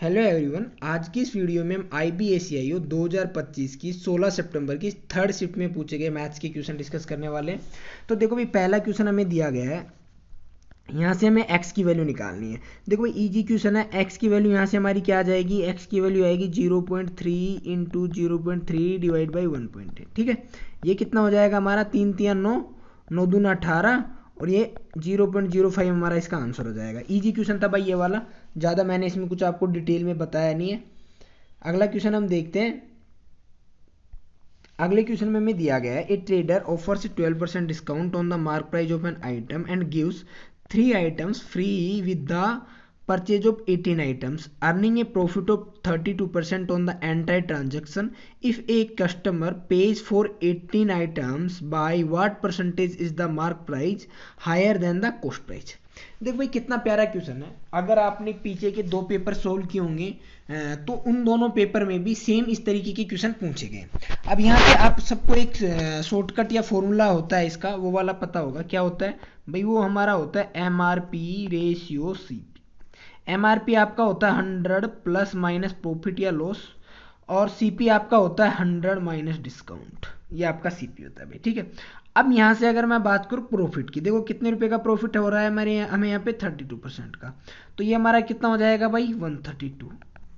Hello everyone, आज की इस वीडियो में हम IBACIO 2025 की 16 सितंबर की थर्ड शिफ्ट में पूछे गए मैथ्स के क्वेश्चन डिस्कस करने वाले हैं। तो देखो भाई, पहला क्वेश्चन हमें दिया गया है, यहाँ से हमें x की वैल्यू निकालनी है। देखो भाई, इजी क्वेश्चन है। x की वैल्यू यहाँ से हमारी क्या आ जाएगी, x की वैल्यू आएगी 0.3 इंटू 0.3 डिवाइड बाई 1.8। ठीक है, ये कितना हो जाएगा हमारा, 3 3 9, 9 दूना 18, और ये 0.05 हमारा इसका आंसर हो जाएगा। इजी क्वेश्चन था भाई ये वाला, ज़्यादा मैंने इसमें कुछ आपको डिटेल में बताया नहीं है। अगला क्वेश्चन हम देखते हैं। अगले क्वेश्चन में हमें दिया गया है, ए trader offers 12% discount on the mark price of an item and gives 3 items free with the purchase of 18 items, earning a profit of 32% on the entire transaction. If a customer pays for 18 items, by what percentage is the mark price higher than the cost price? देखो भाई, कितना प्यारा question है। अगर आपने पीछे के 2 paper solve किए होंगे तो उन दोनों पेपर में भी सेम इस तरीके के क्वेश्चन पूछे गए। अब यहाँ पे आप सबको एक शॉर्टकट या फॉर्मूला होता है इसका, वो वाला पता होगा। क्या होता है भाई, वो हमारा होता है MRP रेशियो CP। MRP आपका होता है 100 प्लस माइनस प्रॉफिट या लॉस, और CP आपका होता है 100 माइनस डिस्काउंट। ये आपका CP होता है भाई। ठीक है, अब यहाँ से अगर मैं बात करूँ प्रॉफिट की, देखो कितने रुपए का प्रॉफिट हो रहा है हमें यहाँ पे 32% का, तो ये हमारा कितना हो जाएगा भाई, 132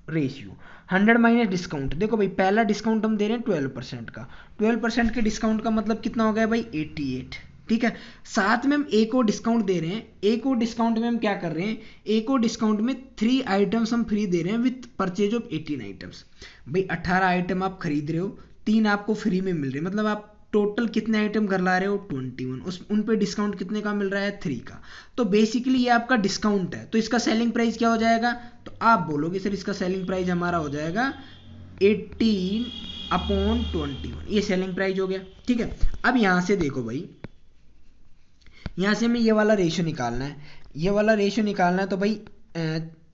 रेशियो 100 माइनस डिस्काउंट। देखो भाई, पहला डिस्काउंट हम दे रहे हैं 12% का, 12% के डिस्काउंट का मतलब कितना हो गया भाई, 88। ठीक है, साथ में हम एक और डिस्काउंट दे रहे हैं। एक और डिस्काउंट में हम क्या कर रहे हैं, एक और डिस्काउंट में 3 आइटम्स हम फ्री दे रहे हैं विथ परचेज ऑफ 18 आइटम्स। भाई 18 आइटम आप खरीद रहे हो, 3 आपको फ्री में मिल रहे हैं, मतलब आप टोटल कितने आइटम घर ला रहे हो, 21। उन पे डिस्काउंट कितने का मिल रहा है, 3 का। तो बेसिकली ये आपका डिस्काउंट है, तो इसका सेलिंग प्राइस क्या हो जाएगा, तो आप बोलोगे सर इसका सेलिंग प्राइस हमारा हो जाएगा 18/21। ये सेलिंग प्राइस हो गया। ठीक है, अब यहाँ से देखो भाई, यहाँ से हमें ये वाला रेशियो निकालना है। ये वाला रेशियो निकालना है तो भाई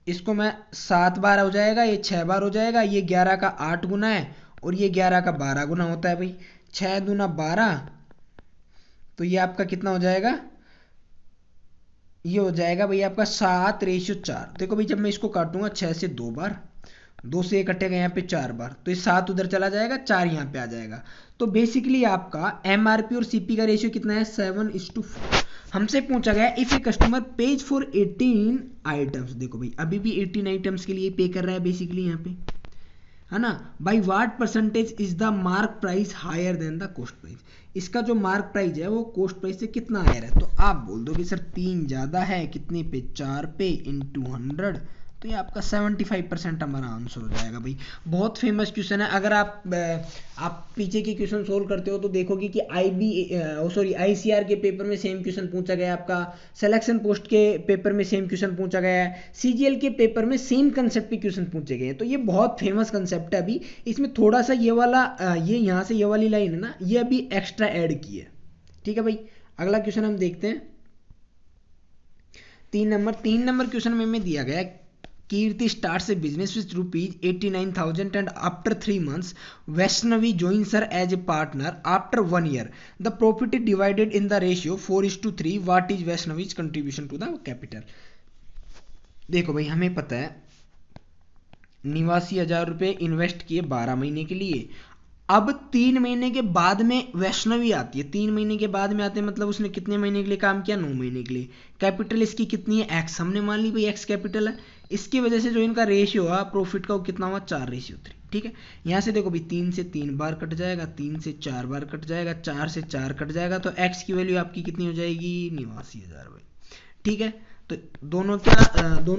इसको मैं 7 बार हो जाएगा, ये 6 बार हो जाएगा, ये 11 का 8 गुना है, और ये 11 का 12 गुना होता है भाई। 6 दूना 12, तो ये आपका कितना हो जाएगा, ये हो जाएगा भाई आपका 7/4। देखो भाई, जब मैं इसको काटूंगा 6 से 2 बार, 2 से कटेगा यहाँ पे 4 बार, तो ये 7 उधर चला जाएगा, 4 यहाँ पे आ जाएगा। तो बेसिकली आपका MRP और CP का रेशियो कितना है, 7:4। हमसे पूछा गया if a customer page for 18 items. देखो भाई, अभी भी 18 आइटम्स के लिए पे कर रहा है बेसिकली यहाँ पे, है ना। By what percentage is the mark price higher than the cost price. इसका जो मार्क प्राइस है वो कॉस्ट प्राइस से कितना हायर है, तो आप बोल दो कि सर 3 ज़्यादा है, कितने पे, 4 पे इंटू 100, तो ये आपका 75% हमारा आंसर हो जाएगा भाई। बहुत फेमस क्वेश्चन है। अगर आप पीछे के क्वेश्चन सोल्व करते हो तो देखोगे कि ICR के पेपर में सेम क्वेश्चन पूछा गया है, आपका सिलेक्शन पोस्ट के पेपर में सेम क्वेश्चन पूछा गया है, CGL के पेपर में सेम कंसेप्ट पे क्वेश्चन पूछे गए हैं। तो ये बहुत फेमस कंसेप्ट है। अभी इसमें थोड़ा सा ये वाला ये यहाँ से ये वाली लाइन है ना, ये अभी एक्स्ट्रा ऐड की है। ठीक है भाई, अगला क्वेश्चन हम देखते हैं। 3 नंबर क्वेश्चन में दिया गया है, Kirti starts a business with ₹89,000 and after 3 months, Vaishnavi joins her as a partner. After 1 year, the profit is divided in the ratio 4:3. What is Vaishnavi's contribution to the capital? देखो भाई, हमें पता है 89,000 रुपये इन्वेस्ट किए 12 महीने के लिए। अब 3 महीने के बाद में वैष्णवी आती है, 3 महीने के बाद में आते हैं, मतलब उसने कितने महीने के लिए काम किया, 9 महीने के लिए। कैपिटल इसकी कितनी है, x। हमने मान ली भाई x कैपिटल है, इसकी वजह से जो इनका रेशियो हुआ प्रॉफिट का वो कितना हुआ, 4:3। ठीक है, यहाँ से देखो भाई, 3 से 3 बार कट जाएगा, 3 से 4 बार कट जाएगा, 4 से 4 कट जाएगा, तो x की वैल्यू आपकी कितनी हो जाएगी, 89,000 भाई। ठीक है, तो दोनों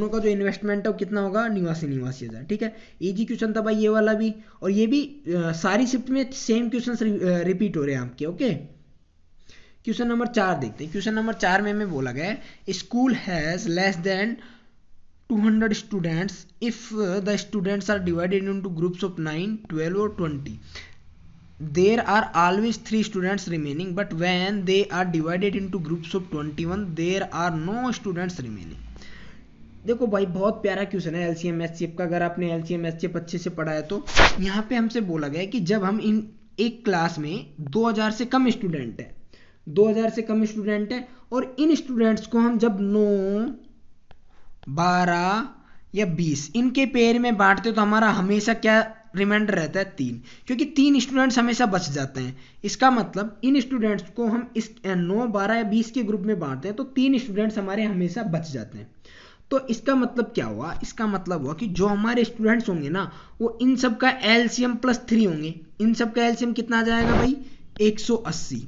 का जो इन्वेस्टमेंट है वो कितना होगा, 89,000। ठीक है, इजी क्वेश्चन था भाई ये वाला भी, और ये भी सारी शिफ्ट में सेम क्वेश्चन रिपीट हो रहे हैं आपके। ओके, क्वेश्चन नंबर 4 देखते हैं। क्वेश्चन नंबर 4 में हमें बोला गया है, school has less than 200 students if the students are divided into groups of 9, 12 और 20। There are always 3 students remaining, but when they are divided into groups of 21, there are no students remaining. देखो भाई, बहुत प्यारा question है LCM HCF का। अगर आपने LCM HCF अच्छे से पढ़ा है तो यहाँ पे हमसे बोला गया है कि जब हम एक क्लास में 2000 से कम स्टूडेंट है, 2000 से कम स्टूडेंट है, और इन स्टूडेंट्स को हम जब 9, 12 या 20 इनके पेयर में बांटते तो हमारा हमेशा क्या रिमाइंडर रहता है 3, क्योंकि 3 स्टूडेंट्स हमेशा बच जाते हैं। इसका मतलब इन स्टूडेंट्स को हम इस 9, 12 या 20 के ग्रुप में बांटते हैं तो 3 स्टूडेंट्स हमारे हमेशा बच जाते हैं। तो इसका मतलब क्या हुआ, इसका मतलब हुआ कि जो हमारे स्टूडेंट्स होंगे ना वो इन सब का एलसीएम +3 होंगे। इन सब का एलसीएम कितना आ जाएगा भाई 180।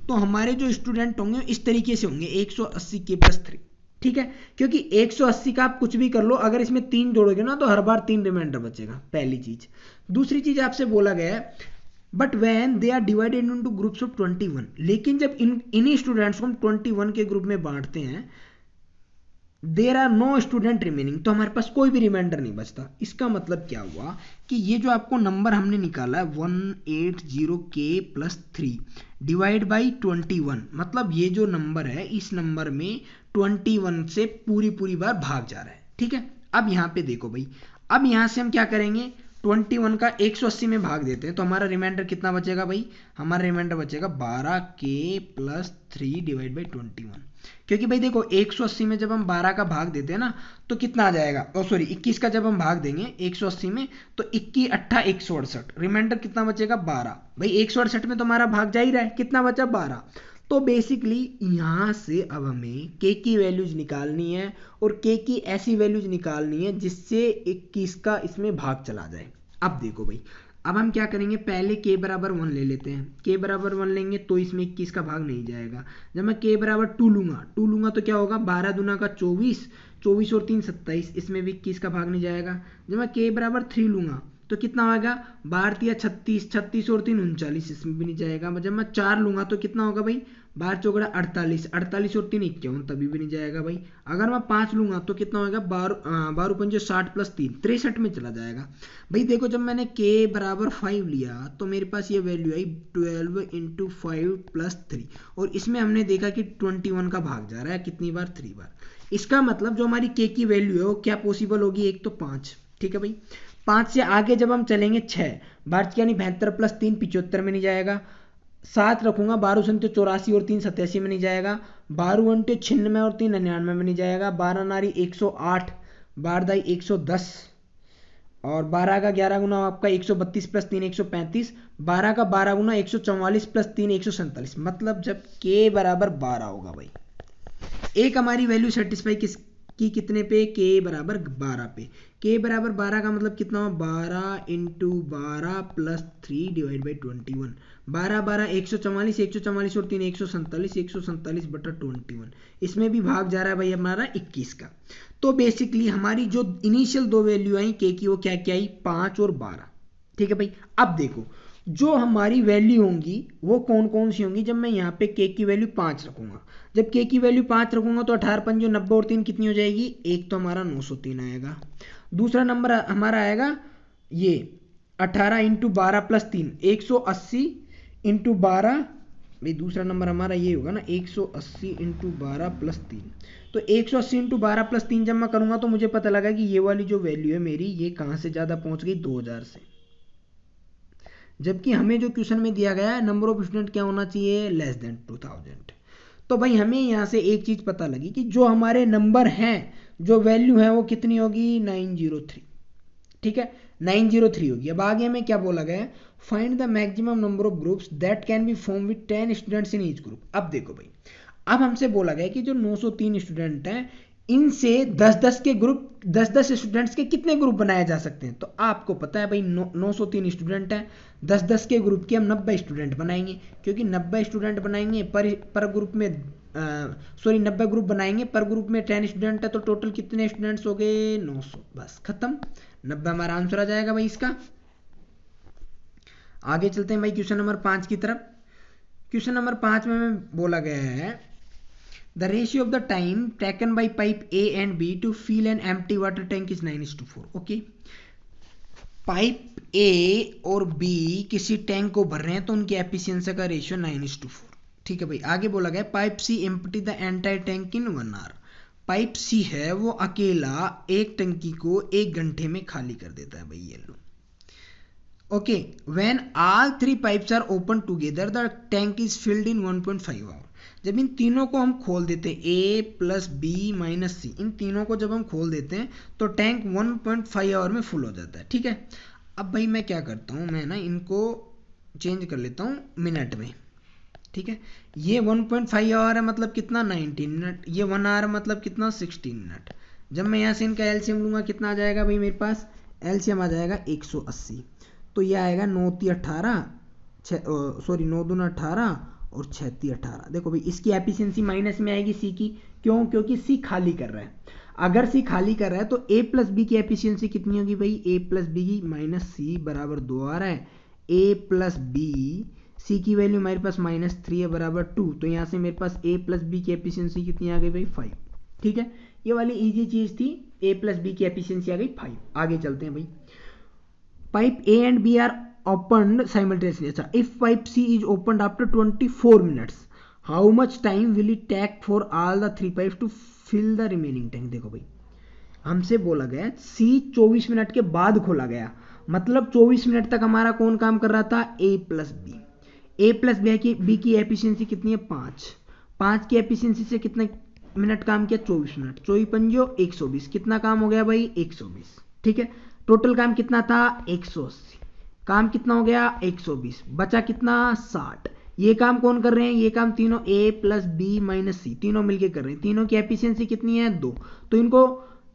तो हमारे जो स्टूडेंट होंगे इस तरीके से होंगे 180 के +3, ठीक है। क्योंकि 180 का आप कुछ भी कर लो, अगर इसमें 3 जोड़ोगे ना तो हर बार 3 रिमाइंडर बचेगा, पहली चीज। दूसरी चीज आपसे बोला गया है but when they are divided into groups of 21, लेकिन जब इन्हीं स्टूडेंट्स को हम 21 के ग्रुप में बांटते हैं there are no student remaining, तो हमारे पास कोई भी रिमाइंडर नहीं बचता। इसका मतलब क्या हुआ कि ये जो आपको नंबर हमने निकाला है 180k+3 डिवाइड बाई 21, मतलब ये जो नंबर है इस नंबर में 21 से पूरी बार भाग जा रहा है, ठीक है। अब यहाँ पे देखो भाई, अब यहाँ से हम क्या करेंगे 21 का 180 में भाग देते हैं तो हमारा रिमाइंडर कितना बचेगा भाई, हमारा रिमाइंडर बचेगा 12k+3 डिवाइड बाई 21। क्योंकि भाई देखो 180 में जब हम 12 का भाग देते हैं ना तो कितना आ जाएगा, 21 का जब हम भाग देंगे 180 में तो 21 8 168, रिमाइंडर कितना बचेगा 12। भाई 168 में तो हमारा भाग जा ही रहा है, कितना बचा 12। तो बेसिकली यहाँ से अब हमें k की वैल्यूज निकालनी है और k की ऐसी वैल्यूज निकालनी है जिससे 21 का इसमें भाग चला जाए। अब देखो भाई, अब हम क्या करेंगे, पहले k बराबर 1 ले लेते हैं। k बराबर 1 लेंगे तो इसमें 21 का भाग नहीं जाएगा। जब मैं k बराबर 2 लूंगा तो क्या होगा 12 दूना का 24, 24 और 3 27, इसमें भी 21 का भाग नहीं जाएगा। जब मैं k बराबर 3 लूंगा तो कितना होगा 12 36, 36 और 3 39, इसमें भी नहीं जाएगा। जब मैं 4 लूंगा तो कितना होगा भाई 12 चौगड़ा 48, 48 और 3 51, तभी भी नहीं जाएगा भाई। अगर मैं 5 लूंगा तो कितना होगा 12 पंजे 60 +3 63 में चला जाएगा। भाई देखो जब मैंने k बराबर 5 लिया तो मेरे पास ये वैल्यू आई 12 × 5 + 3, और इसमें हमने देखा कि 21 का भाग जा रहा है कितनी बार 3 बार। इसका मतलब जो हमारी k की वैल्यू है वो क्या पॉसिबल होगी, एक तो 5, ठीक है भाई। 5 से आगे जब हम चलेंगे 6 बार यानी 72 + 3 75 में नहीं जाएगा। 7 रखूंगा 12 × 84 और 3 87 में नहीं जाएगा। 12 × 96 और 3 99 में नहीं जाएगा। 12 नारी 108, 12 दाई 110 और 12 का 11 गुना आपका 132 + 3 135, 12 का 12 गुना 144 + 3 147। मतलब जब k बराबर 12 होगा भाई, एक हमारी वैल्यू सेटिस्फाई की कितने पे, k बराबर 12 पे। k बराबर 12 का मतलब कितना हो 12 × 12 + 3 डिवाइड बाई 21। 12 12 144, 144 और 3 147, 147 बटा 21, इसमें भी भाग जा रहा है भाई हमारा 21 का। तो बेसिकली हमारी जो इनिशियल दो वैल्यू आई k की वो क्या क्या आई 5 और 12, ठीक है भाई। अब देखो जो हमारी वैल्यू होंगी वो कौन कौन सी होंगी, जब मैं यहाँ पे k की वैल्यू 5 रखूंगा, जब k की वैल्यू 5 रखूंगा तो 18 पंजो 90 और 3 कितनी हो जाएगी, एक तो हमारा 903 आएगा। दूसरा नंबर हमारा आएगा ये 18 × 12 + 3 180 × 12, भाई दूसरा नंबर हमारा ये होगा ना 180 × 12 + 3। तो 180 × 12 + 3 जब मैं करूंगा तो मुझे पता लगा कि ये वाली जो वैल्यू है मेरी ये कहाँ से ज़्यादा पहुंच गई 2000 से, जबकि हमें जो क्वेश्चन में दिया गया है नंबर ऑफ स्टूडेंट क्या होना चाहिए <2000। तो भाई हमें यहाँ से एक चीज़ पता लगी कि जो हमारे नंबर हैं जो वैल्यू है वो कितनी होगी 903, ठीक है 903 होगी। अब आगे हमें क्या बोला गया है, find the maximum number of groups that can be form with 10 students in each group. अब देखो भाई, अब हमसे बोला गया कि जो 903 स्टूडेंट हैं इनसे 10-10 के ग्रुप 10-10 स्टूडेंट्स के कितने ग्रुप बनाए जा सकते हैं। तो आपको पता है भाई 903 स्टूडेंट हैं, 10-10 के ग्रुप के हम 90 स्टूडेंट बनाएंगे, क्योंकि 90 स्टूडेंट बनाएंगे पर ग्रुप में 90 ग्रुप बनाएंगे, पर ग्रुप में 10 स्टूडेंट है तो टोटल कितने स्टूडेंट्स हो गए 900, बस खत्म, 90 हमारा आंसर आ जाएगा भाई इसका। आगे चलते हैं भाई क्वेश्चन नंबर 5 की तरफ। क्वेश्चन नंबर 5 में बोला गया है the ratio of the time taken by pipe A and B to fill an empty water tank is 9:4। Okay, pipe A और B किसी टैंक को भर रहे हैं तो उनकी एफिशिएंसी का रेशियो 9:4, ठीक है भाई। आगे बोला गया pipe C empty the entire tank in 1 hour। Pipe C है वो अकेला एक टंकी को 1 घंटे में खाली कर देता है भाई, ये लो। Okay, when all 3 pipes are open together the tank is filled in 1.5 hour. जब इन तीनों को हम खोल देते हैं A plus B minus C, इन तीनों को जब हम खोल देते हैं तो टैंक 1.5 आवर में फुल हो जाता है। ठीक है, अब भाई मैं क्या करता हूँ, मैं ना इनको चेंज कर लेता हूँ मिनट में। ठीक है, ये 1.5 आवर है मतलब कितना 19 मिनट, ये 1 आवर मतलब कितना 16 मिनट। जब मैं यहाँ से इनका एलसीएम लूँगा कितना आ जाएगा भाई, मेरे पास एलसीएम आ जाएगा 180। तो ये आएगा 9 × 18, 9 × 2 = 18 और 6 × 18। देखो भाई इसकी एफिशिएंसी माइनस में आएगी सी की, क्यों, क्योंकि सी खाली कर रहा है। अगर सी खाली कर रहा है तो ए प्लस बी की एफिशिएंसी कितनी होगी भाई, ए प्लस बी की माइनस सी बराबर 2 आ रहा है। ए प्लस बी, सी की वैल्यू हमारे पास -3 है बराबर 2, तो यहाँ से मेरे पास ए प्लस बी की एफिशिएंसी कितनी आ गई भाई 5। ठीक है, ये वाली इजी चीज थी, ए प्लस बी की एफिशिएंसी आ गई 5। आगे चलते हैं भाई, pipe A and B are opened simultaneously. अच्छा, if pipe C is opened after 24 minutes, how much time will it take for all the 3 pipes to fill the remaining tank? देखो भाई हमसे बोला गया C 24 मिनट के बाद खोला गया, मतलब 24 मिनट तक हमारा कौन काम कर रहा था, A plus B. A plus B की एफिशिएंसी कितनी है 5, 5 की एफिशिएंसी से कितना मिनट काम किया 24 मिनट, 24 पंजो 120, कितना काम हो गया भाई 120। ठीक है, टोटल काम कितना था 180, काम कितना हो गया 120, बचा कितना 60। ये काम कौन कर रहे हैं, ये काम तीनों ए प्लस बी माइनस सी तीनों मिलके कर रहे हैं। तीनों की एफिशिएंसी कितनी है 2, तो इनको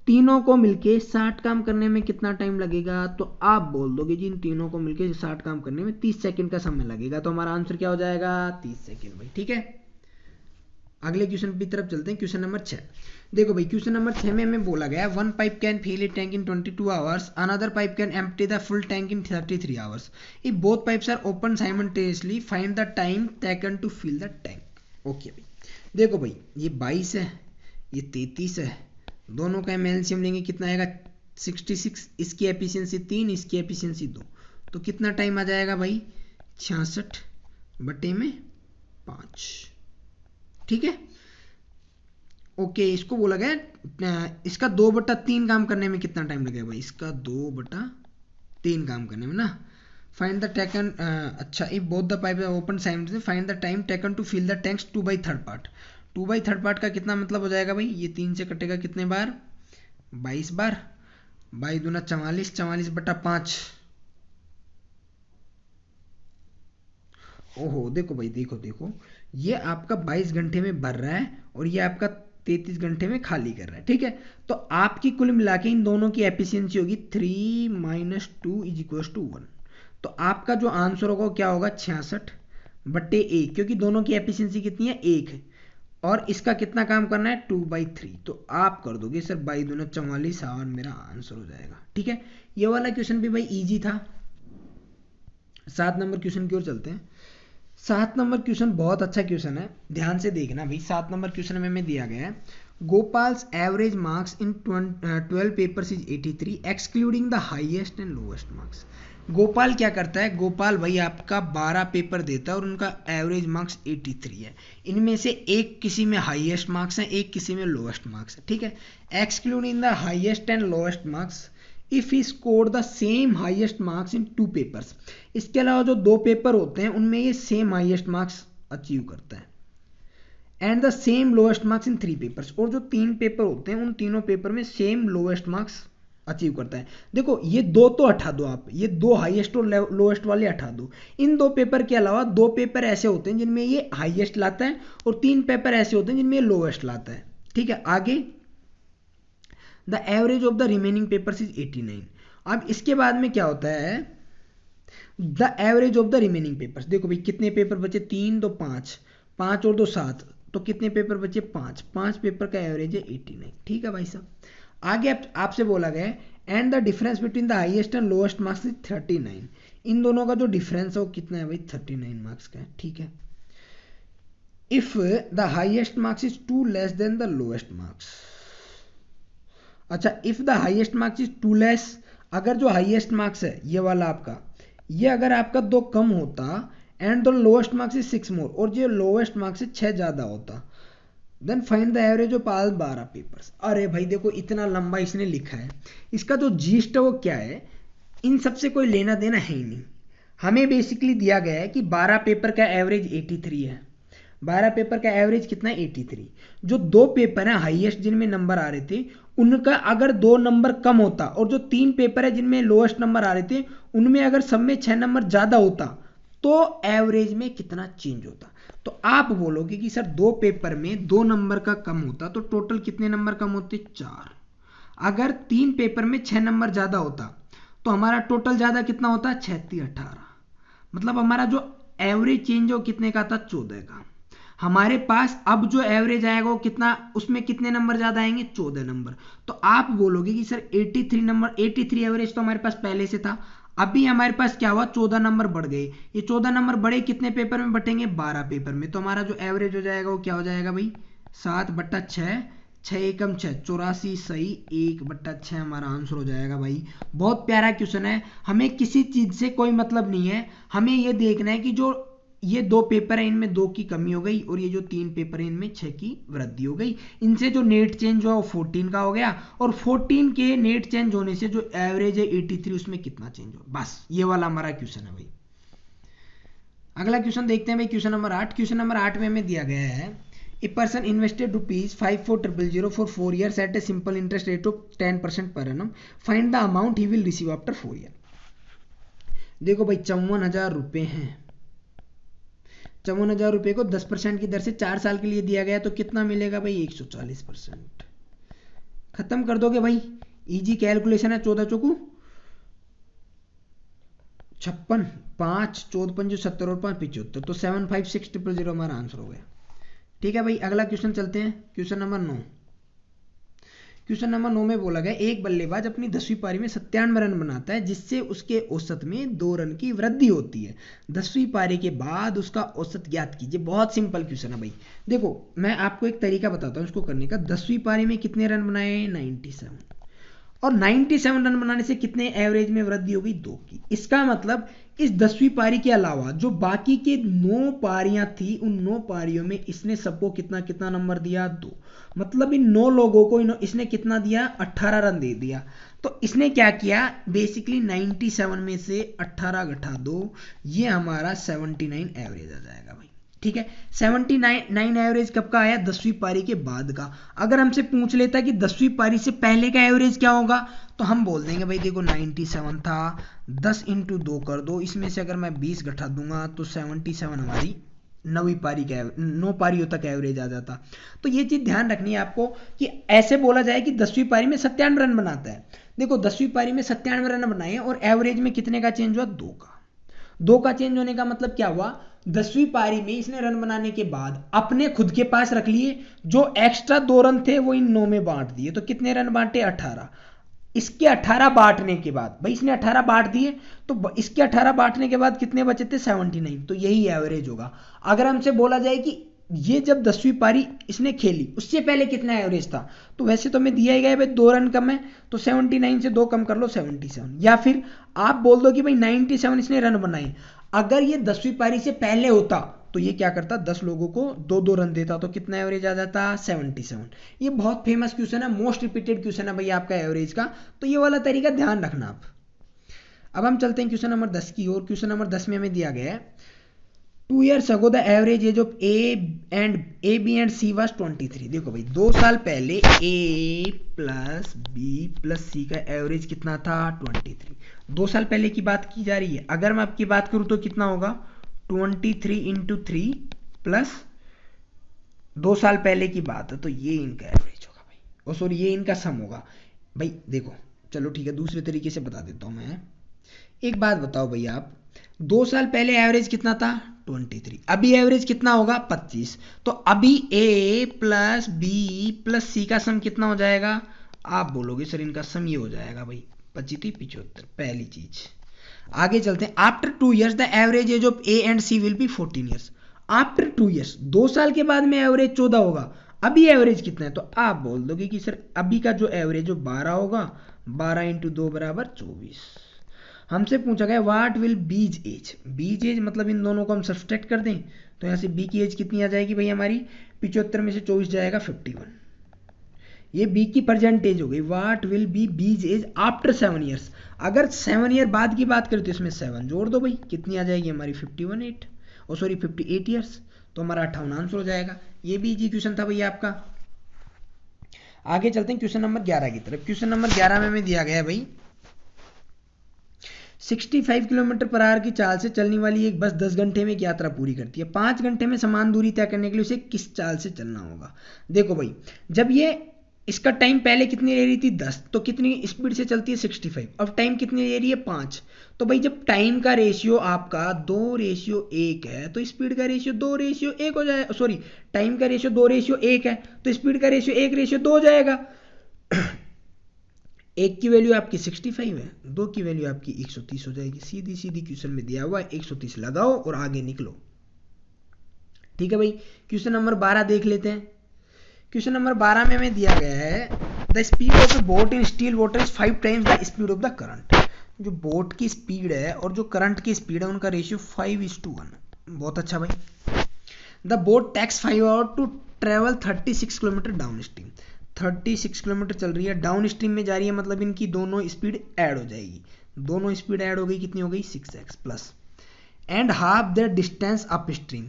तीनों को मिलके 60 काम करने में कितना टाइम लगेगा, तो आप बोल दोगे जी इन तीनों को मिलके 60 काम करने में 30 सेकंड का समय लगेगा। तो हमारा आंसर क्या हो जाएगा 30 सेकंड भाई। ठीक है, अगले क्वेश्चन की तरफ चलते हैं, क्वेश्चन नंबर 6। देखो भाई क्वेश्चन नंबर 6 में हमें बोला गया one pipe can fill a tank in 22 hours, another pipe can empty the full tank in 33 hours. If both pipes are open simultaneously find the time taken to fill the tank. Okay भाई, देखो भाई ये 22 है, ये 33 है, दोनों का LCM लेंगे कितना आएगा 66, इसकी एफिशिएंसी 3, इसकी एफिशिएंसी 2, तो कितना टाइम आ जाएगा भाई 66/5। ठीक है, ओके, इसको बोला गया इसका 2/3 काम करने में कितना टाइम लगेगा भाई, इसका 2/3 काम करने में ना। फाइंड द टेकन, अच्छा if both the pipe open simultaneously find the time taken to fill the tanks 2/3 part. 2/3 part का कितना मतलब हो जाएगा भाई, ये 3 से कटेगा कितने बार 22 बार, 22 दूना 44, 44/5। ओहो देखो भाई, देखो ये आपका 22 घंटे में भर रहा है और ये आपका 33 घंटे में खाली कर रहा है। ठीक है, तो आपकी कुल मिला के इन दोनों की एफिशिएंसी होगी 3 - 2 = 1। तो आपका जो आंसर होगा क्या होगा 66/1, क्योंकि दोनों की एफिशिएंसी कितनी है 1 है और इसका कितना काम करना है 2/3, तो आप कर दोगे सर 22 दूना 44 और मेरा आंसर हो जाएगा। ठीक है, ये वाला क्वेश्चन भी भाई इजी था। 7 नंबर क्वेश्चन की ओर चलते हैं। 7 नंबर क्वेश्चन बहुत अच्छा क्वेश्चन है, ध्यान से देखना भाई। 7 नंबर क्वेश्चन में हमें दिया गया है Gopal's average marks in 12 papers is 83 excluding the highest and lowest marks. Gopal क्या करता है, गोपाल भाई आपका 12 पेपर देता है और उनका एवरेज मार्क्स 83 है, इनमें से एक किसी में हाईएस्ट मार्क्स है, एक किसी में लोएस्ट मार्क्स है। ठीक है, excluding the highest and lowest marks if he score the same highest marks in 2 papers. इसके अलावा जो 2 पेपर होते हैं उनमें ये सेम हाईएस्ट मार्क्स अचीव करता है, and the same lowest marks in 3 papers, और जो 3 पेपर होते हैं उन तीनों पेपर में सेम लोएस्ट मार्क्स अचीव करता है। देखो ये 2 तो हटा दो आप, ये 2 हाईएस्ट और लोएस्ट वाले हटा दो। इन 2 पेपर के अलावा 2 पेपर ऐसे होते हैं जिनमें ये हाईएस्ट लाता है और 3 पेपर ऐसे होते हैं जिनमें ये लोएस्ट लाता है। ठीक है, आगे the average of the remaining papers is 89। अब इसके बाद में क्या होता है, the average of the remaining papers. देखो भाई कितने पेपर बचे 3 2 5, 5 और 2 7, तो कितने पेपर बचे 5, 5 पेपर का एवरेज है 89। ठीक है भाई साहब, आगे आपसे बोला गया and the difference between the highest and lowest marks is 39। इन दोनों का जो डिफरेंस है वो कितना है भाई 39 मार्क्स का है। ठीक है, if the highest marks is 2 less than the lowest marks. अच्छा, if the highest marks is 2 less, अगर जो हाईएस्ट मार्क्स है ये वाला आपका, ये अगर आपका 2 कम होता and the lowest marks is 6 more, और जो लोएस्ट मार्क्स है 6 ज्यादा होता, then find the average of all 12 papers. अरे भाई देखो इतना लंबा इसने लिखा है, इसका जो जीस्ट है वो क्या है, इन सबसे कोई लेना देना है ही नहीं। हमें बेसिकली दिया गया है कि 12 पेपर का एवरेज 83 है, 12 पेपर का एवरेज कितना है 83। जो 2 पेपर हैं हाईएस्ट जिनमें नंबर आ रहे थे उनका अगर 2 नंबर कम होता और जो 3 पेपर है जिनमें लोएस्ट नंबर आ रहे थे उनमें अगर सब में 6 नंबर ज़्यादा होता तो एवरेज में कितना चेंज होता। तो आप बोलोगे कि सर 2 पेपर में 2 नंबर का कम होता तो टोटल कितने नंबर कम होते 4। अगर 3 पेपर में 6 नंबर ज़्यादा होता तो हमारा टोटल ज़्यादा कितना होता 36 18। मतलब हमारा जो एवरेज चेंज हो कितने का था 14 का। हमारे पास अब जो एवरेज आएगा वो कितना, उसमें कितने नंबर ज्यादा आएंगे 14 नंबर। तो आप बोलोगे कि सर 83 नंबर 83 एवरेज तो हमारे पास पहले से था, अभी हमारे पास क्या हुआ 14 नंबर बढ़ गए। ये 14 नंबर बढ़े कितने पेपर में बटेंगे 12 पेपर में। तो हमारा जो एवरेज हो जाएगा वो क्या हो जाएगा भाई 7/6, 6 एकम 6 84 सही 1/6 हमारा आंसर हो जाएगा भाई। बहुत प्यारा क्वेश्चन है, हमें किसी चीज से कोई मतलब नहीं है, हमें ये देखना है कि जो ये 2 पेपर है इनमें 2 की कमी हो गई और ये जो 3 पेपर है इनमें 6 की वृद्धि हो गई। इनसे जो नेट चेंज हुआ वो 14 का हो गया और 14 के नेट चेंज होने से जो एवरेज है 83 उसमें कितना चेंज हुआ। बस ये वाला हमारा क्वेश्चन है भाई। अगला क्वेश्चन देखते हैं भाई क्वेश्चन नंबर 8। क्वेश्चन नंबर 8 में हमें दिया गया है a person invested ₹54,000 for 4 years at a simple interest rate of 10% per annum, find the amount he will receive after 4 year। देखो भाई 54,000 रुपए हैं, 54,000 रुपए को 10% की दर से 4 साल के लिए दिया गया तो कितना मिलेगा भाई 140%। खत्म कर दोगे भाई, इजी कैलकुलेशन है। 14 चौकू 56, 5 14 पंजे 70 और 5 75, तो 756,000 हमारा आंसर हो गया। ठीक है भाई अगला क्वेश्चन चलते हैं क्वेश्चन नंबर 9। क्वेश्चन नंबर 9 में बोला गया एक बल्लेबाज अपनी 10वीं पारी में 97 रन बनाता है जिससे उसके औसत में 2 रन की वृद्धि होती है। 10वीं पारी के बाद उसका औसत ज्ञात कीजिए। बहुत सिंपल क्वेश्चन है भाई। देखो मैं आपको एक तरीका बताता हूँ इसको करने का। 10वीं पारी में कितने रन बनाए 97 और 97 रन बनाने से कितने एवरेज में वृद्धि हो गई 2 की। इसका मतलब इस 10वीं पारी के अलावा जो बाकी के 9 पारियां थी उन 9 पारियों में इसने सबको कितना कितना नंबर दिया 2। मतलब इन 9 लोगों को इसने कितना दिया 18 रन दे दिया। तो इसने क्या किया बेसिकली 97 में से 18 घटा 2 ये हमारा 79 एवरेज आ जाएगा भाई। ठीक है 79 एवरेज कब का आया 10वीं पारी के बाद का। अगर हमसे पूछ लेता कि 10वीं पारी से पहले का एवरेज क्या होगा तो हम बोल देंगे भाई देखो 97 था 10 इंटू 2 कर दो, इसमें से अगर मैं 20 घटा दूंगा तो 77 हमारी 9वीं पारी का 9 पारियों तक एवरेज आ जाता। तो ये चीज ध्यान रखनी है आपको कि ऐसे बोला जाए कि 10वीं पारी में 97 रन बनाता है। देखो 10वीं पारी में 97 रन बनाए और एवरेज में कितने का चेंज हुआ 2 का। 2 का चेंज होने का मतलब क्या हुआ 10वीं पारी में इसने रन बनाने के बाद अपने खुद के पास रख लिए, जो एक्स्ट्रा 2 रन थे वो इन 9 में बांट दिए। तो कितने रन बांटे 18। इसके 18 बांटने के बाद भाई इसने 18 बांट दिए तो इसके 18 बांटने के बाद कितने बचे थे 79। तो यही एवरेज होगा। अगर हमसे बोला जाए कि ये जब 10वीं पारी इसने खेली उससे पहले कितना एवरेज था तो वैसे तो हमें दिया ही गया भाई 2 रन कम है तो 79 से 2 कम कर लो 77। या फिर आप बोल दो कि भाई 97 इसने रन बनाए। अगर ये 10वीं पारी से पहले होता तो ये क्या करता 10 लोगों को 2-2 रन देता तो कितना एवरेज आ जाता 77। ये बहुत फेमस क्वेश्चन है, मोस्ट रिपीटेड क्वेश्चन है भाई आपका एवरेज का। तो ये वाला तरीका ध्यान रखना आप। अब हम चलते हैं क्वेश्चन नंबर 10 की ओर। क्वेश्चन नंबर 10 में हमें दिया गया है 2 years ago the average age of A, B and C was 23। देखो भाई 2 साल पहले A plus B plus C का एवरेज कितना था 23। 2 साल पहले की बात की जा रही है। अगर मैं आपकी बात करूं तो कितना होगा 23 इंटू 3 प्लस 2 साल पहले की बात है तो ये इनका एवरेज होगा भाई। और सॉरी ये इनका सम होगा भाई। देखो चलो ठीक है दूसरे तरीके से बता देता हूं मैं। एक बात बताओ भाई आप 2 साल पहले एवरेज कितना था 23, अभी एवरेज कितना होगा 25। तो अभी A plus B plus C का सम कितना हो जाएगा। आप बोलोगे सर इनका सम ये हो जाएगा भाई 25 75। पहली चीज आगे चलते हैं। After 2 years the average age of A and C will be 14 years। After 2 years 2 साल के बाद में एवरेज 14 होगा। अभी एवरेज कितना है तो आप बोल दोगे कि सर अभी का जो एवरेज हो 12 होगा। 12 इंटू 2 बराबर 24। हमसे पूछा गया व्हाट विल बीज एज। बीज एज मतलब इन दोनों को हम सब्सट्रैक्ट कर दें तो यहाँ से बी की एज कितनी आ जाएगी भाई हमारी 75 में से 24 जाएगा 51। ये बी की परसेंटेज हो गई। व्हाट विल बी बीज एज आफ्टर 7 years। अगर 7 year बाद की बात करें तो इसमें 7 जोड़ दो भाई कितनी आ जाएगी हमारी 58 और सॉरी 58 years। तो हमारा 58 आंसर हो जाएगा। ये भी इजी क्वेश्चन था भैया आपका। आगे चलते हैं क्वेश्चन नंबर 11 की तरफ। क्वेश्चन नंबर 11 में हमें दिया गया है भाई 65 किलोमीटर पर आवर की चाल से चलने वाली एक बस 10 घंटे में एक यात्रा पूरी करती है। 5 घंटे में समान दूरी तय करने के लिए उसे किस चाल से चलना होगा। देखो भाई, जब ये इसका टाइम पहले कितनी ले रही थी 10, तो कितनी स्पीड से चलती है 65। अब टाइम कितनी ले रही है 5। तो भाई जब टाइम का रेशियो आपका 2:1 है तो स्पीड का रेशियो 2:1 हो जाएगा। सॉरी, टाइम का रेशियो 2:1 है तो स्पीड का रेशियो 1:2 हो जाएगा। एक की वैल्यू आपकी 65 है, दो की वैल्यू आपकी 130 हो जाएगी। सीधी सीधी क्वेश्चन में दिया हुआ है 130 लगाओ और आगे निकलो। ठीक है भाई, क्वेश्चन नंबर 12 देख लेते हैं। क्वेश्चन नंबर 12 में हमें दिया गया है the speed of A boat in still water is 5 times the speed of the current. जो बोट की स्पीड है और जो करंट की स्पीड है उनका रेशियो 5:1। बहुत अच्छा भाई। The boat takes 5 hour to travel 36 kilometre downstream. 36 kilometre चल रही है, डाउन स्ट्रीम में जा रही है, मतलब इनकी दोनों स्पीड ऐड हो जाएगी। दोनों स्पीड ऐड हो गई, कितनी हो गई 6x plus. And half the distance up stream,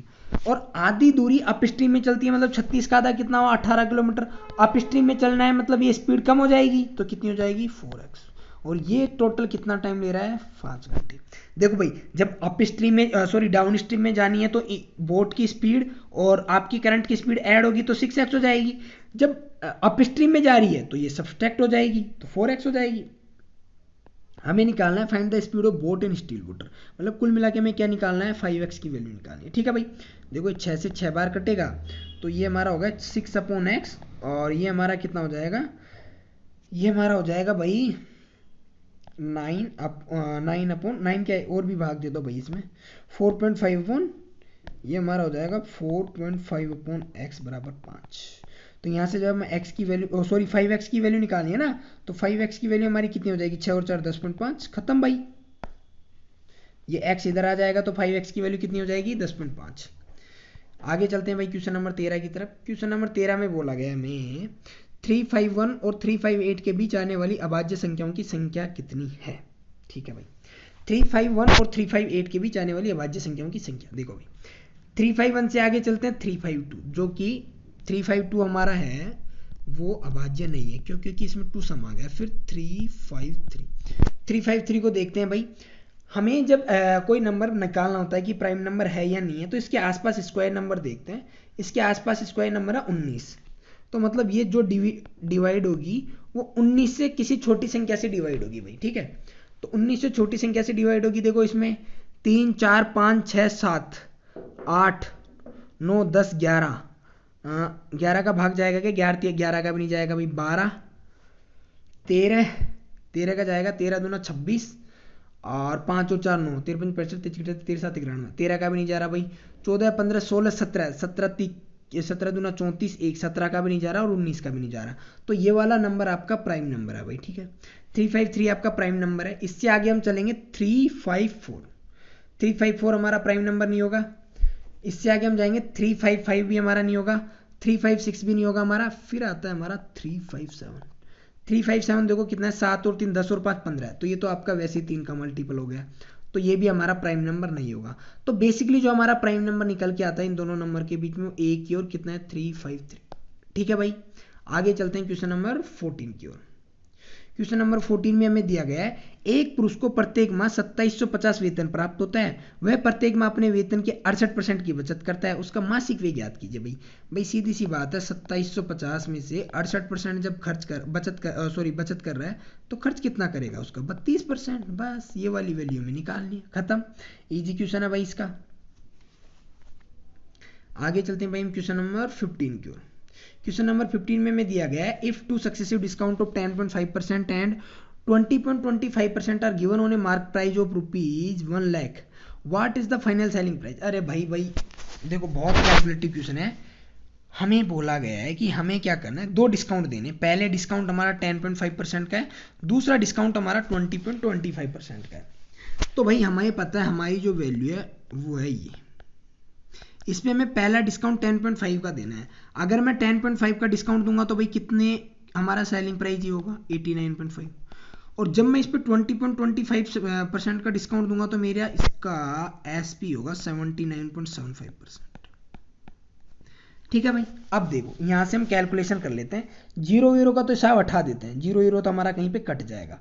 और आधी दूरी अप स्ट्रीम में चलती है, मतलब 36 का आधा कितना हुआ 18 किलोमीटर। अप स्ट्रीम में चलना है मतलब ये स्पीड कम हो जाएगी, तो कितनी हो जाएगी 4x। और ये टोटल कितना टाइम ले रहा है 5 घंटे। देखो भाई, जब अप स्ट्रीम में सॉरी डाउन स्ट्रीम में जानी है तो बोट की स्पीड और आपकी करंट की स्पीड ऐड होगी तो 6x हो जाएगी। जब अप स्ट्रीम में जा रही है तो ये सब्सट्रैक्ट हो जाएगी तो 4x हो जाएगी। हमें निकालना है find the speed of boat in still water, मतलब कुल मिला के हमें क्या निकालना है 5x की वैल्यू निकालनी है। ठीक है भाई, देखो 6 से 6 बार कटेगा तो ये हमारा होगा 6/x, और ये हमारा कितना हो जाएगा, ये हमारा हो जाएगा भाई 9/9 क्या है, और भी भाग दे दो भाई इसमें 4.5 ये हमारा हो जाएगा 4.5/x बराबर 5। तो यहाँ से जब मैं x की वैल्यू सॉरी 5x की वैल्यू निकालनी है ना, तो 5x की वैल्यू हमारी कितनी हो जाएगी 6 और 4 10.5, खत्म भाई। ये x इधर आ जाएगा तो 5x की वैल्यू कितनी हो जाएगी 10.5। आगे चलते हैं भाई क्वेश्चन नंबर 13 की तरफ। क्वेश्चन नंबर 13 में बोला गया हमें 351 और 358 के बीच आने वाली अभाज्य संख्याओं की संख्या कितनी है। ठीक है भाई, 351 और 358 के बीच आने वाली अभाज्य संख्याओं की संख्या। देखो भाई 351 से आगे चलते हैं 352, जो कि 352 हमारा है वो अभाज्य नहीं है, क्यों, क्योंकि इसमें 2 सम आ गया। फिर 353 को देखते हैं भाई। हमें जब कोई नंबर निकालना होता है कि प्राइम नंबर है या नहीं है, तो इसके आसपास स्क्वायर नंबर देखते हैं। इसके आसपास स्क्वायर नंबर है 19, तो मतलब ये जो डिवाइड होगी वो 19 से किसी छोटी संख्या से डिवाइड होगी भाई। ठीक है, तो 19 से छोटी संख्या से डिवाइड होगी। देखो इसमें 3 4 5 6 7 8 9 10 11 11 का भाग जाएगा क्या, 11 का भी नहीं जाएगा भाई, 12 13 का जाएगा, 13 दूना 26 और 5 और 4 9 53 65 33 7 93, 13 का भी नहीं जा रहा भाई, 14 15 16 17 दूना 34 1 17 का भी नहीं जा रहा और 19 का भी नहीं जा रहा। तो ये वाला नंबर आपका प्राइम नंबर है भाई। ठीक है, 353 आपका प्राइम नंबर है। इससे आगे हम चलेंगे 354 हमारा प्राइम नंबर नहीं होगा। इससे आगे हम जाएंगे 355 भी हमारा नहीं होगा, 356 भी नहीं होगा हमारा। फिर आता है हमारा 357 देखो कितना है 7 और 3 10 और 5 15 है, तो ये तो आपका वैसे ही 3 का मल्टीपल हो गया, तो ये भी हमारा प्राइम नंबर नहीं होगा। तो बेसिकली जो हमारा प्राइम नंबर निकल के आता है इन दोनों नंबर के बीच में एक की ओर कितना है 353। ठीक है भाई, आगे चलते हैं क्वेश्चन नंबर 14 की ओर। क्वेश्चन नंबर 14 में हमें दिया गया है एक पुरुष को प्रत्येक माह 2750 वेतन प्राप्त होता है। वह प्रत्येक माह अपने वेतन के 68% की बचत करता है। उसका मासिक व्यय ज्ञात कीजिए। भाई सीधी सी बात है, 2750 में से 68% जब बचत कर रहा है तो खर्च कितना करेगा उसका 32%। बस ये वाली वैल्यू में निकालनी है, खत्म। इजी क्वेश्चन है भाई इसका। आगे चलते हैं भाई हम क्वेश्चन नंबर 15 की ओर। क्वेश्चन नंबर 15 में हमें दिया गया है if two successive discount of 10.5% and 20.25% are given on a mark price of ₹1 lakh, what is the final selling price. अरे भाई देखो बहुत कैलकुलेटिव क्वेश्चन है। हमें बोला गया है कि हमें क्या करना है, 2 डिस्काउंट देने। पहले डिस्काउंट हमारा 10.5% का है, दूसरा डिस्काउंट हमारा 20.25% का है। तो भाई हमें पता है हमारी जो वैल्यू है वो है ये। इसमें हमें पहला डिस्काउंट 10.5 का देना है। अगर मैं 10.5 का डिस्काउंट दूंगा तो भाई कितने हमारा सेलिंग प्राइस ही होगा 89.5, और जब मैं इस पर 20.25% का डिस्काउंट दूंगा तो मेरा इसका एसपी होगा 79.75%। ठीक है भाई। अब देखो यहाँ से हम कैलकुलेशन कर लेते हैं, 0 का तो साहब हटा देते हैं, 0 तो हमारा कहीं पे कट जाएगा।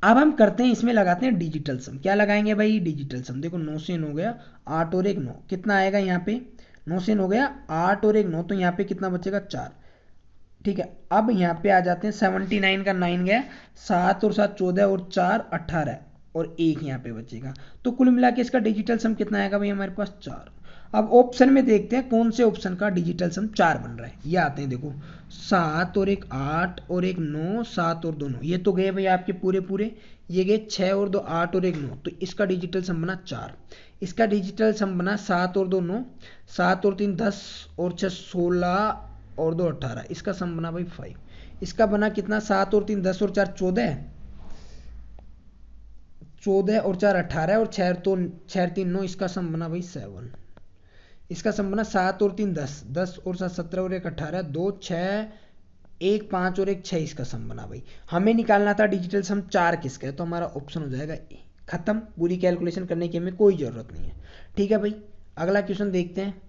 अब हम करते हैं इसमें लगाते हैं डिजिटल सम। क्या लगाएंगे भाई? डिजिटल सम। देखो 9 से 9 गया 8 और 1 9, कितना आएगा यहाँ पे? 9 से 9 गया 8 और 1 9, तो यहाँ पे कितना बचेगा? 4। ठीक है, अब यहाँ पे आ जाते हैं 79 का 9 गया, 7 और 7 14 और 4 18 और 1 यहाँ पे बचेगा। तो कुल मिला के इसका डिजिटल सम कितना आएगा भाई हमारे पास? 4। अब ऑप्शन में देखते हैं कौन से ऑप्शन का डिजिटल सम 4 बन रहा है। ये आते हैं देखो, 7 और 1 8 और 1 9, 7 और 2 9, ये तो गए भाई आपके पूरे पूरे। ये गए 6 और 2 8 और 1 9, तो इसका डिजिटल सम बना 4। इसका डिजिटल सम बना 7 और 2 9, 7 और 3 10 और 6 16 और 2 18, इसका सम बना भाई 5। इसका बना कितना? 7 और 3 10 और 4 14, 14 और 4 18 और 6 तो 6 3 9, इसका सम बना भाई 7। इसका सम बना 7 और 3 10, 10 और 7 17 और 1 18, 2 6 1 5 और 1 6, इसका सम बना भाई। हमें निकालना था डिजिटल सम 4 किसका है, तो हमारा ऑप्शन हो जाएगा ए। खत्म, पूरी कैलकुलेशन करने की हमें कोई ज़रूरत नहीं है। ठीक है भाई, अगला क्वेश्चन देखते हैं।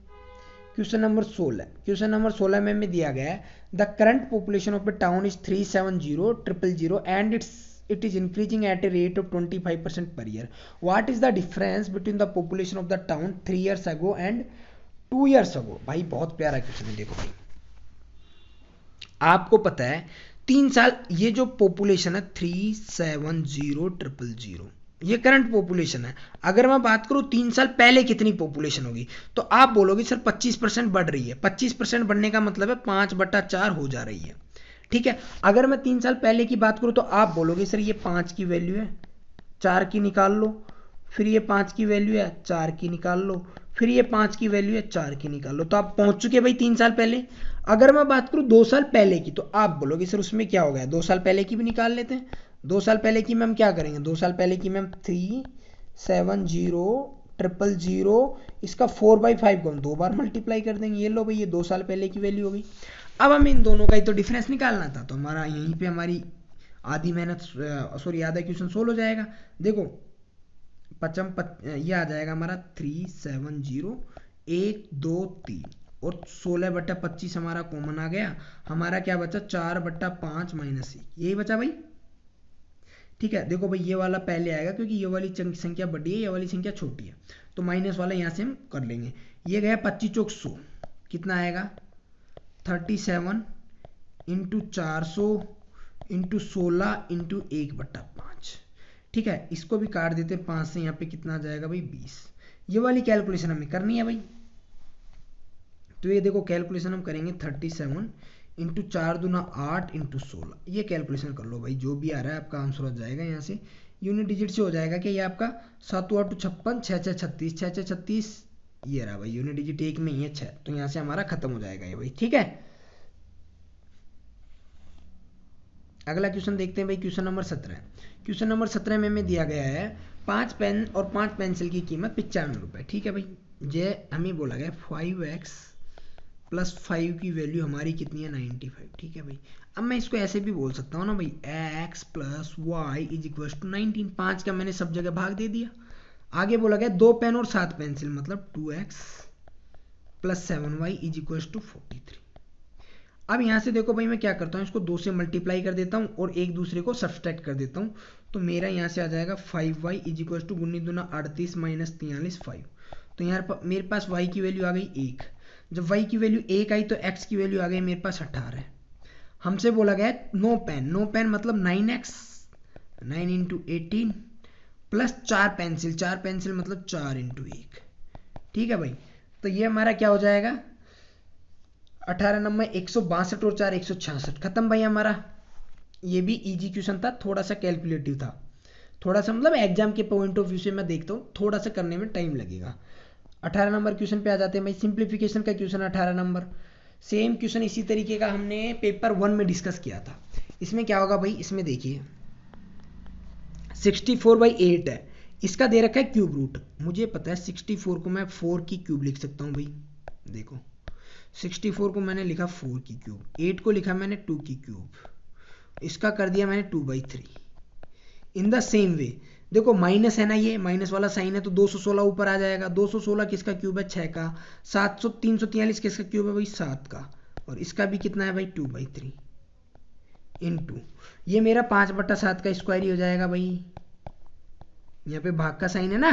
Question number 16। क्वेश्चन नंबर 16 में हमें दिया गया है the current population of A town is 370000 and it is increasing at a rate of 25% per year. What is the difference between the population of the town 3 years ago and 2 years ago? भाई बहुत प्यारा question है। देखो भाई, आपको पता है 3 साल, ये जो पॉपुलेशन है 370000, ये करंट पॉपुलेशन है। अगर मैं बात करूं 3 साल पहले कितनी पॉपुलेशन होगी, तो आप बोलोगे सर 25% बढ़ रही है। 25% बढ़ने का मतलब है 5/4 हो जा रही है। ठीक है, अगर मैं 3 साल पहले की बात करूं तो आप बोलोगे सर ये 5 की वैल्यू है, 4 की निकाल लो, फिर ये 5 की वैल्यू है, 4 की निकाल लो, फिर ये 5 की वैल्यू है, 4 की निकाल लो, तो आप पहुंच चुके भाई 3 साल पहले। अगर मैं बात करूं 2 साल पहले की, तो आप बोलोगे सर उसमें क्या हो गया, 2 साल पहले की भी निकाल लेते हैं। 2 साल पहले की में हम क्या करेंगे? 2 साल पहले की में हम 370000, इसका 4/5 को हम 2 बार मल्टीप्लाई कर देंगे। ये लो भाई, ये 2 साल पहले की वैल्यू हो गई। अब हमें इन दोनों का ही तो डिफरेंस निकालना था, तो हमारा यहीं पे हमारी आधी मेहनत, सॉरी आधा क्वेश्चन सोल्व हो जाएगा। देखो ये आ जाएगा हमारा 370 1 2 3 और 16/25 हमारा कॉमन आ गया। हमारा क्या बचा? 4/5 माइनस 1, यही बचा भाई। ठीक है, देखो भाई ये वाला पहले आएगा क्योंकि ये वाली संख्या बड़ी है, ये वाली संख्या छोटी है, तो माइनस वाला यहाँ से हम कर लेंगे। ये गया 25 चौक 100, कितना आएगा? 37 इंटू 400 इंटू 16 इंटू 1/5। ठीक है, इसको भी काट देते 5 से, यहाँ पे कितना आ जाएगा भाई? 20। ये वाली कैलकुलेशन हमें करनी है भाई। तो ये देखो कैलकुलेशन हम करेंगे 37 इंटू 4 दूना 8 इंटू 16, ये कैलकुलेशन कर लो भाई। जो भी आ रहा है आपका आंसर हो जाएगा। यहाँ से यूनिट डिजिट से हो जाएगा कि ये आपका 7 8 56, 6 6 36, 6 6 36, ये रहा भाई यूनिट डिजिट एक में ही है 6, तो यहाँ से हमारा खत्म हो जाएगा ये भाई। ठीक है, अगला क्वेश्चन देखते हैं भाई। Question number 17। क्वेश्चन नंबर 17 में हमें दिया गया है 5 पेन और 5 पेंसिल की कीमत 95 रुपये। ठीक है भाई, ये हमें बोला गया 5x + 5 की वैल्यू हमारी कितनी है? 95। ठीक है भाई, अब मैं इसको ऐसे भी बोल सकता हूँ ना भाई, x + y = 19। 5 का मैंने सब जगह भाग दे दिया। आगे बोला गया 2 पेन और 7 पेंसिल, मतलब 2x + 7y = 43। अब यहाँ से देखो भाई मैं क्या करता हूँ, इसको 2 से मल्टीप्लाई कर देता हूँ और एक दूसरे को सब्सट्रैक्ट कर देता हूँ। तो मेरा यहाँ से आ जाएगा 5y = 19 दूना 38 माइनस 43 5। तो यहाँ मेरे पास y की वैल्यू आ गई 1। जब y की वैल्यू 1 आई तो x की वैल्यू आ गई मेरे पास 18। हमसे बोला गया नो पेन मतलब 9x, 9 into 18 plus 4 pencil, 4 pencil मतलब 4 इंटू 1। ठीक है भाई, तो ये हमारा क्या हो जाएगा? 18 नंबर 162 और 4 166। खत्म भाई हमारा। ये भी इजी क्वेश्चन था, थोड़ा सा कैलकुलेटिव था, थोड़ा सा मतलब एग्जाम के पॉइंट ऑफ व्यू से मैं देखता हूँ थोड़ा सा करने में टाइम लगेगा। 18 नंबर क्वेश्चन पे आ जाते हैं भाई। सिंप्लीफिकेशन का क्वेश्चन 18 नंबर। सेम क्वेश्चन इसी तरीके का हमने पेपर 1 में डिस्कस किया था। इसमें क्या होगा भाई, इसमें देखिए 64/8 है, इसका दे रखा है क्यूब रूट। मुझे पता है 64 को मैं 4 की क्यूब लिख सकता हूँ भाई। देखो 64 को मैंने लिखा 4 की क्यूब, 8 को लिखा मैंने 2 की क्यूब, इसका कर दिया मैंने 2/3। इन द सेम वे देखो माइनस है ना, ये माइनस वाला साइन है तो 216 ऊपर आ जाएगा। 216 किसका क्यूब है? 6 का। 343 किसका क्यूब है भाई? 7 का। और इसका भी कितना है भाई? 2/3 इंटू ये मेरा 5/7 का स्क्वायर ही हो जाएगा भाई। यहाँ पे भाग का साइन है ना।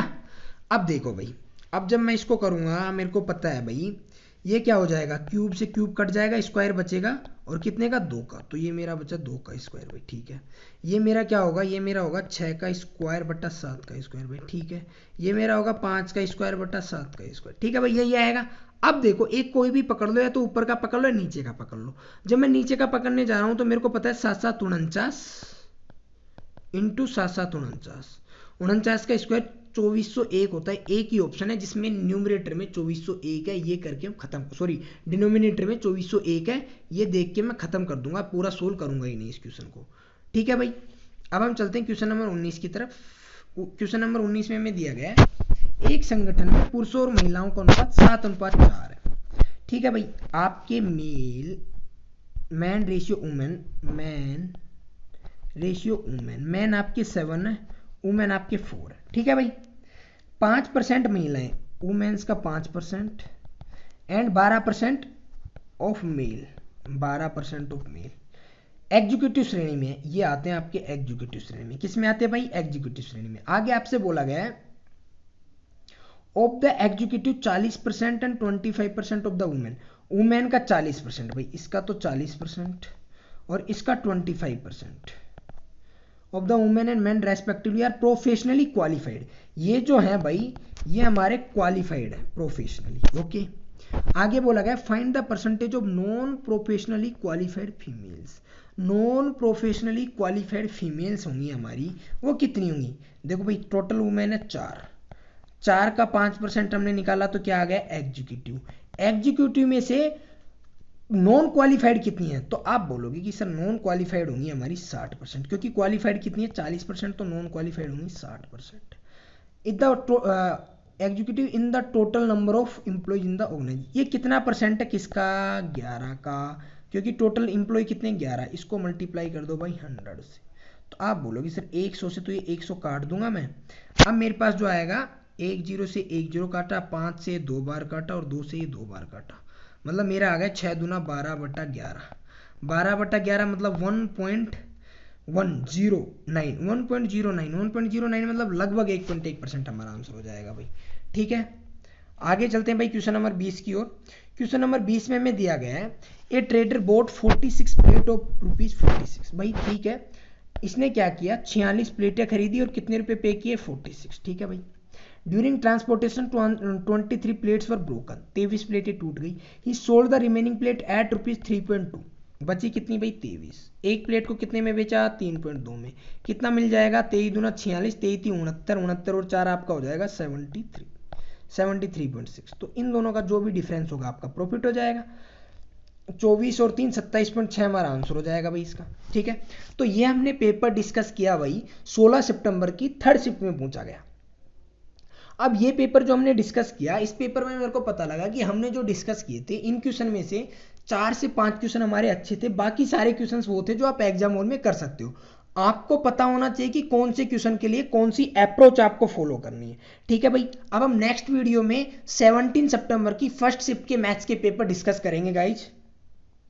अब देखो भाई, अब जब मैं इसको करूंगा मेरे को पता है भाई ये क्या हो जाएगा, क्यूब से क्यूब कट जाएगा, स्क्वायर बचेगा और कितने का? 2 का। तो ये मेरा बचा 2 का स्क्वायर भाई, ठीक है। ये मेरा क्या होगा? ये मेरा होगा 6 का स्क्वायर बटा 7 का स्क्वायर भाई, ठीक है। ये मेरा होगा 5 का स्क्वायर बटा 7 का स्क्वायर, ठीक है भाई, यही आएगा। अब देखो एक कोई भी पकड़ लो, या तो ऊपर का पकड़ लो या नीचे का पकड़ लो। जब मैं नीचे का पकड़ने जा रहा हूं तो मेरे को पता है 7×7 = इंटू 7×7 = 49 का स्क्वायर 2401 होता है। एक ही ऑप्शन है जिसमें न्यूमरेटर में 2401 है, ये करके हम खत्म, सॉरी डिनोमिनेटर में 2401 है, ये देख के मैं खत्म कर दूंगा, पूरा सोल्व करूंगा ही नहीं इस क्वेश्चन को, ठीक है भाई। अब हम चलते हैं क्वेश्चन नंबर 19 की तरफ। क्वेश्चन नंबर 19 में हमें दिया गया है एक संगठन में पुरुषों और महिलाओं का अनुपात 7:4 है, ठीक है भाई। आपके मैन रेशियो वुमेन, मैन आपके 7 है, वुमेन आपके 4 है, ठीक है भाई। 5% महिलाएं, वुमेन्स का 5% and 12% of male, 12% of male executive श्रेणी में। ये आते हैं आपके एग्जीक्यूटिव श्रेणी में। किस में आते हैं भाई? एग्जीक्यूटिव श्रेणी में। आगे आपसे बोला गया है of the executive 40% and 25% of the women. Women का 40% भाई, इसका तो 40% और इसका 25% of the women and men respectively are professionally qualified. ये जो है भाई ये हमारे क्वालिफाइड है प्रोफेशनली, ओके। आगे बोला गया find the percentage of non professionally qualified females. Non professionally qualified females होंगी हमारी, वो कितनी होंगी? देखो भाई टोटल वुमेन है 4 का 5% हमने निकाला तो क्या आ गया? एग्जीक्यूटिव। एग्जीक्यूटिव में से नॉन क्वालिफाइड कितनी है? तो आप बोलोगे कि सर नॉन क्वालिफाइड होंगी हमारी 60%, क्योंकि क्वालिफाइड कितनी है? 40%, तो नॉन क्वालिफाइड होंगी 60%। In the executive in the total number of employees in the organization. ये कितना परसेंट है? किसका? 11 का, क्योंकि टोटल एम्प्लॉय कितने? 11। इसको मल्टीप्लाई कर दो भाई 100 से। तो आप बोलोगे सर 100 से तो ये 100 काट दूंगा मैं। अब मेरे पास जो आएगा 10 से 10 काटा, 5 से 2 बार काटा और 2 से 2 बार काटा, मतलब मेरा आ गया 6 दूना 12/11। 12/11 मतलब 1.09 मतलब लगभग 1.1% हमारा आंसर हो जाएगा भाई, ठीक है। आगे चलते हैं भाई क्वेश्चन नंबर 20 की ओर। क्वेश्चन नंबर 20 में हमें दिया गया है ए ट्रेडर बोट 46 प्लेट ऑफ ₹46 भाई, ठीक है। इसने क्या किया? 46 प्लेटें खरीदी और कितने रुपए पे किए? 46, ठीक है भाई। ड्यूरिंग ट्रांसपोर्टेशन 23 प्लेट्स वर ब्रोकन, 23 प्लेटें टूट गई। ही sold the remaining plate at ₹3.2, बची कितनी भाई? 23। एक प्लेट को कितने में बेचा? 3.2 में। कितना मिल जाएगा? 23 दूना 46, 23 69, 69 और 4 आपका हो जाएगा 73.6। तो इन दोनों का जो भी डिफरेंस होगा आपका प्रॉफिट हो जाएगा। 24 और 3 27.6 हमारा आंसर हो जाएगा भाई इसका, ठीक है। तो ये हमने पेपर डिस्कस किया भाई 16 सितंबर की 3rd शिफ्ट में पूछा गया। अब ये पेपर जो हमने डिस्कस किया, इस पेपर में मेरे को पता लगा कि हमने जो डिस्कस किए थे इन क्वेश्चन में से 4 से 5 क्वेश्चन हमारे अच्छे थे, बाकी सारे क्वेश्चन वो थे जो आप एग्जाम हॉल में कर सकते हो। आपको पता होना चाहिए कि कौन से क्वेश्चन के लिए कौन सी अप्रोच आपको फॉलो करनी है, ठीक है भाई। अब हम नेक्स्ट वीडियो में 17 सितंबर की 1st शिफ्ट के मैथ्स के पेपर डिस्कस करेंगे गाइज।